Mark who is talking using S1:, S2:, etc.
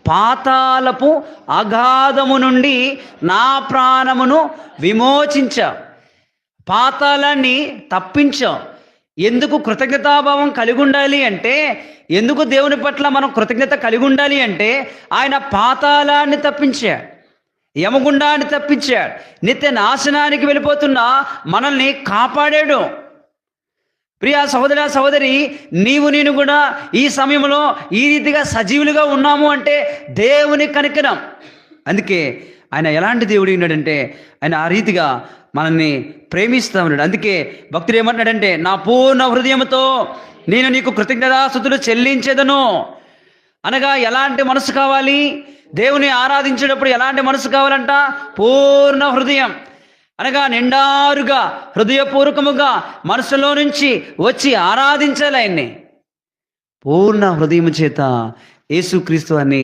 S1: పాతాళపు అగాధము నుండి నా ప్రాణమును విమోచించావు. పాతాళాన్ని తప్పించావు. ఎందుకు కృతజ్ఞతాభావం కలిగి ఉండాలి అంటే, ఎందుకు దేవుని పట్ల మనం కృతజ్ఞత కలిగి ఉండాలి అంటే, ఆయన పాతాళాన్ని తప్పించాడు, యమగుండాన్ని తప్పించాడు, నిత్య నాశనానికి వెళ్ళిపోతున్న మనల్ని కాపాడాడు. ప్రియా సహోదర సహోదరి, నేను కూడా ఈ సమయంలో ఈ రీతిగా సజీవులుగా ఉన్నాము అంటే దేవుని కనికరం. అందుకే ఆయన ఎలాంటి దేవుడు ఉన్నాడంటే, ఆయన ఆ రీతిగా మనల్ని ప్రేమిస్తూ ఉన్నాడు. అందుకే భక్తుడు ఏమంటున్నాడంటే, నా పూర్ణ హృదయంతో నేను నీకు కృతజ్ఞతాస్తుతులు చెల్లించేదను. అనగా ఎలాంటి మనసు కావాలి? దేవుని ఆరాధించేటప్పుడు ఎలాంటి మనసు కావాలంట? పూర్ణ హృదయం. అనగా నిండారుగా హృదయపూర్వకముగా మనసులో నుంచి వచ్చి ఆరాధించాలి ఆయన్ని పూర్ణ హృదయం చేత. యేసుక్రీస్తు అని